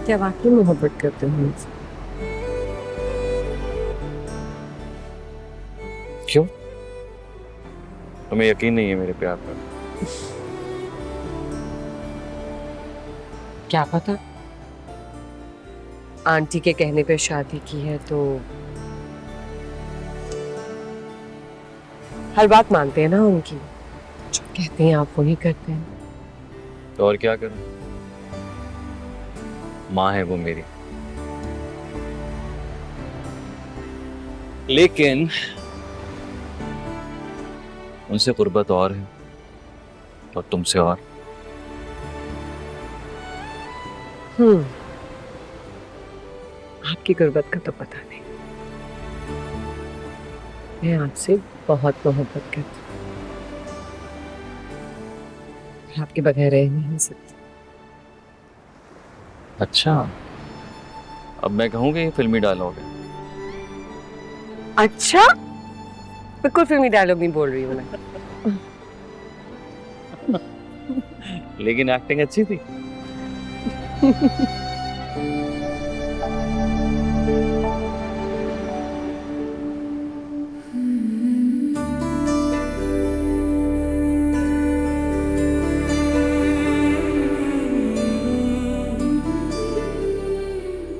क्या वाकई मोहब्बत करते हो मुझसे? क्यों? तुम्हें यकीन नहीं है मेरे प्यार पर? क्या पता, आंटी के कहने पे शादी की है तो हर बात मानते हैं ना उनकी। जो कहते हैं आप वही करते हैं। तो और क्या करूं? माँ है वो मेरी। लेकिन उनसे कुर्बत और है, और तुमसे और। आपकी गुर्बत का तो पता नहीं। मैं आपसे बहुत मोहब्बत करती हूँ। आपके बगैर रह नहीं सकती। अच्छा, अब मैं कहूँ कि ये फिल्मी डायलॉग है। अच्छा, बिल्कुल फिल्मी डायलॉग नहीं बोल रही हूँ मैं। लेकिन एक्टिंग अच्छी थी।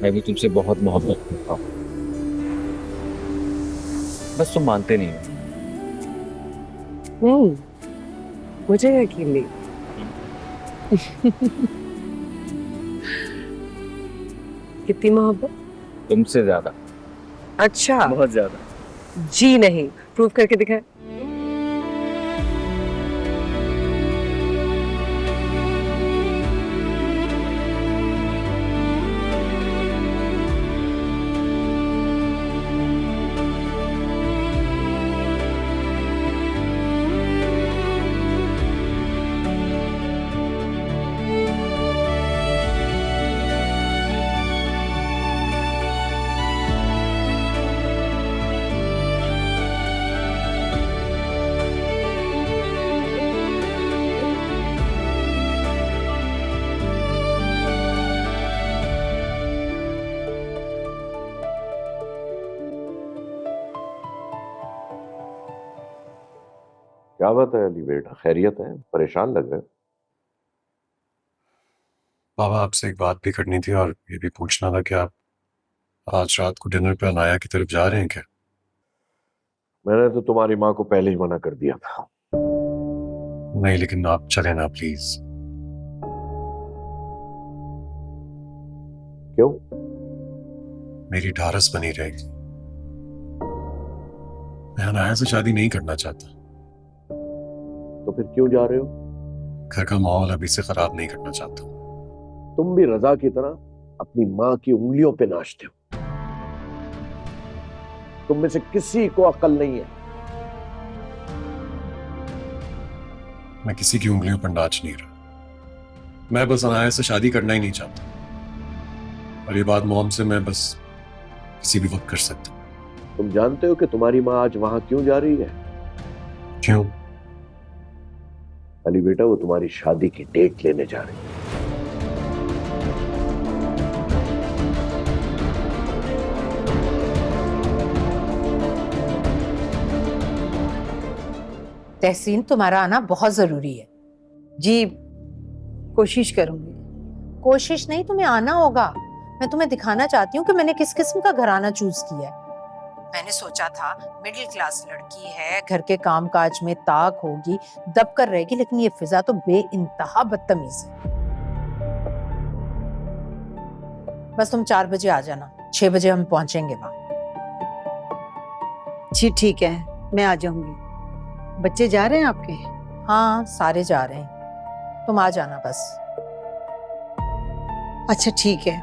मैं भी तुमसे बहुत मोहब्बत करता हूँ, बस तुम मानते नहीं हो। हम्म मुझे यकीन नहीं। कितनी मोहब्बत? तुमसे ज्यादा। अच्छा, बहुत ज्यादा। जी नहीं, प्रूव करके दिखाए। क्या बात है अली बेटा, खैरियत है? परेशान लग रहे हो। बाबा आपसे एक बात भी करनी थी और ये भी पूछना था कि आप आज रात को डिनर पे अनाया की तरफ जा रहे हैं क्या? मैंने तो तुम्हारी माँ को पहले ही मना कर दिया था। नहीं, लेकिन आप चले ना प्लीज। क्यों? मेरी ढारस बनी रहेगी। मैं अनाया से शादी नहीं करना चाहता। तो फिर क्यों जा रहे हो? घर का माहौल अभी से खराब नहीं करना चाहता। तुम भी रजा की तरह अपनी माँ की उंगलियों पे नाचते हो। तुम में से किसी को अक्ल नहीं है। मैं किसी की उंगलियों पर नाच नहीं रहा। मैं बस अनाया से शादी करना ही नहीं चाहता, और ये बात मॉम से मैं बस किसी भी वक्त कर सकता। तुम जानते हो कि तुम्हारी माँ आज वहां क्यों जा रही है? क्यों? अली बेटा, वो तुम्हारी शादी की डेट लेने जा रही है। तहसीन, तुम्हारा आना बहुत जरूरी है। जी, कोशिश करूंगी। कोशिश नहीं, तुम्हें आना होगा। मैं तुम्हें दिखाना चाहती हूँ कि मैंने किस किस्म का घराना चूज किया है। मैंने सोचा था मिडिल क्लास लड़की है, घर के काम काज में ताक होगी, दब कर रहेगी, लेकिन ये फिजा तो बेइंतहा बदतमीज है। बस तुम 4 बजे आ जाना, 6 बजे हम पहुंचेंगे वहां। जी ठीक है, मैं आ जाऊंगी। बच्चे जा रहे हैं आपके? हाँ, सारे जा रहे हैं, तुम आ जाना बस। अच्छा ठीक है,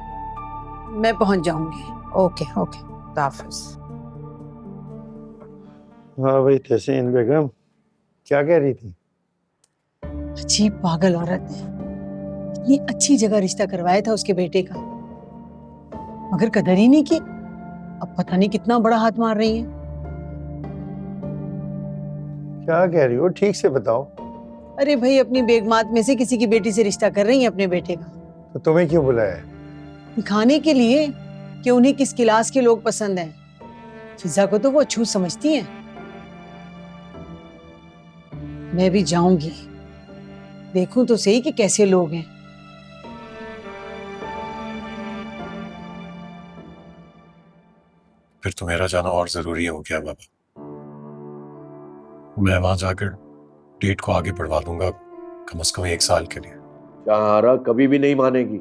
मैं पहुंच जाऊंगी। ओके ओके, खुदा हाफिज। हाँ भाई तहसीन बेगम, क्या कह रही थी? अजीब पागल औरत है। इतनी अच्छी जगह रिश्ता करवाया था उसके बेटे का, मगर कदर ही नहीं की। अब पता नहीं कितना बड़ा हाथ मार रही है। क्या कह रही हो, ठीक से बताओ। अरे भाई, अपनी बेगमात में से किसी की बेटी से रिश्ता कर रही है अपने बेटे का। तो तुम्हें क्यों बुलाया है? दिखाने के लिए कि उन्हें किस क्लास के लोग पसंद हैं। फिजा को तो वो अछूत समझती हैं। मैं भी जाऊंगी, देखूं तो सही कि कैसे लोग हैं। फिर तो मेरा जाना और जरूरी हो गया बाबा। मैं वहां जाकर डेट को आगे बढ़वा दूंगा, कम से कम 1 साल के लिए। शाहरा कभी भी नहीं मानेगी।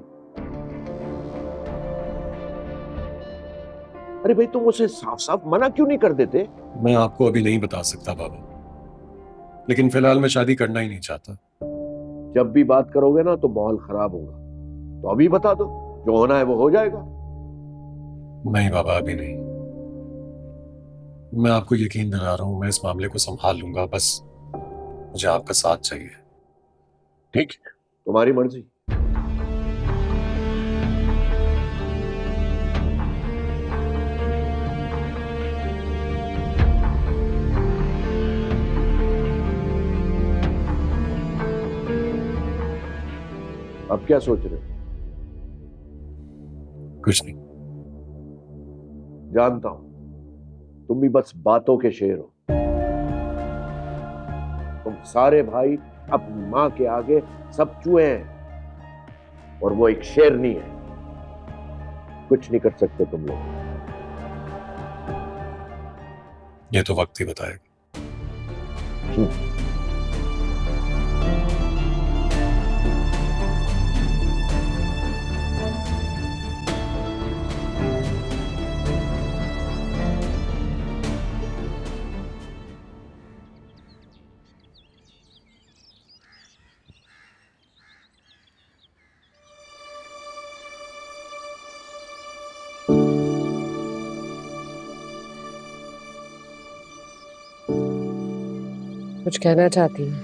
अरे भाई, तुम उसे साफ साफ मना क्यों नहीं कर देते? मैं आपको अभी नहीं बता सकता बाबा, लेकिन फिलहाल मैं शादी करना ही नहीं चाहता। जब भी बात करोगे ना तो माहौल खराब होगा, तो अभी बता दो, जो होना है वो हो जाएगा। नहीं बाबा, अभी नहीं। मैं आपको यकीन दिला रहा हूं, मैं इस मामले को संभाल लूंगा, बस मुझे आपका साथ चाहिए। ठीक है, तुम्हारी मर्जी। अब क्या सोच रहे हो? कुछ नहीं। जानता हूं, तुम भी बस बातों के शेर हो। तुम सारे भाई अपनी मां के आगे सब चूहे हैं, और वो एक शेरनी है। कुछ नहीं कर सकते तुम लोग। ये तो वक्त ही बताएगा। कुछ कहना चाहती हैं?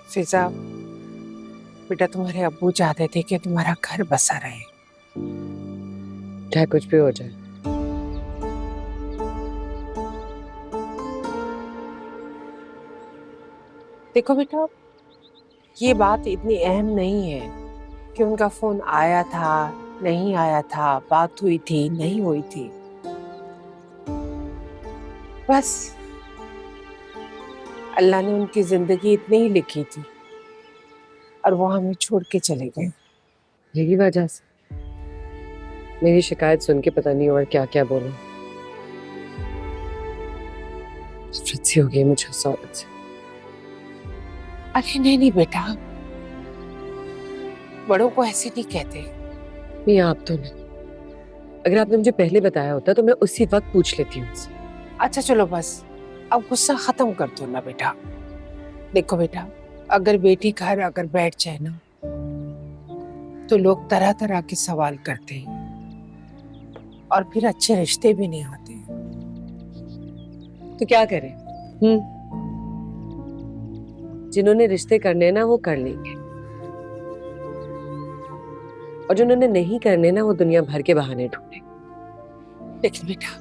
फिजा, बेटा तुम्हारे अब्बू चाहते थे कि तुम्हारा घर बसा रहे। चाहे कुछ भी हो जाए। देखो बेटा, ये बात इतनी अहम नहीं है कि उनका फोन आया था नहीं आया था, बात हुई थी नहीं हुई थी। बस अल्लाह ने उनकी जिंदगी इतनी ही लिखी थी और वो हमें छोड़ के चले गए। यही वजह से मेरी शिकायत सुन के पता नहीं और क्या क्या बोला। नफरत सी हो गई मुझे उस औरत से। अरे नहीं नहीं बेटा, बड़ों को ऐसे नहीं कहते। नहीं, आप तो नहीं। अगर आपने मुझे पहले बताया होता तो मैं उसी वक्त पूछ लेती हूँ उनसे। अच्छा चलो बस, अब गुस्सा खत्म कर दो ना बेटा। देखो बेटा, अगर बेटी घर अगर बैठ जाए ना तो लोग तरह तरह के सवाल करते हैं और फिर अच्छे रिश्ते भी नहीं आते। तो क्या करें? जिन्होंने रिश्ते करने हैं ना वो कर लेंगे, और जिन्होंने नहीं करने ना वो दुनिया भर के बहाने ढूंढेंगे। लेकिन बेटा,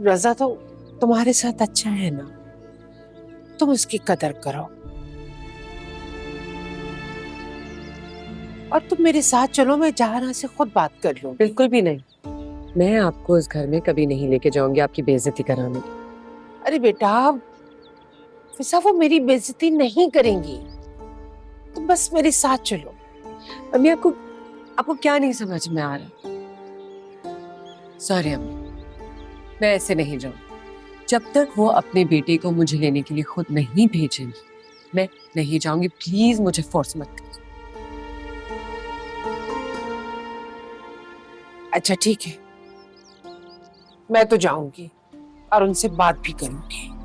रजा तो तुम्हारे साथ अच्छा है ना, तुम उसकी कदर करो और तुम मेरे साथ चलो, मैं जहां से खुद बात कर लूं। बिल्कुल भी नहीं, मैं आपको इस घर में कभी नहीं लेके जाऊंगी आपकी बेइज्जती कराने। अरे बेटा, फिजा वो मेरी बेइज्जती नहीं करेंगी, तुम बस मेरे साथ चलो। अम्मी, आपको क्या नहीं समझ में आ रहा? सॉरी अम्मी, मैं ऐसे नहीं जाऊंगी। जब तक वो अपने बेटे को मुझे लेने के लिए खुद नहीं भेजेंगी, मैं नहीं जाऊंगी। प्लीज मुझे फोर्स मत करो। अच्छा ठीक है, मैं तो जाऊंगी और उनसे बात भी करूंगी।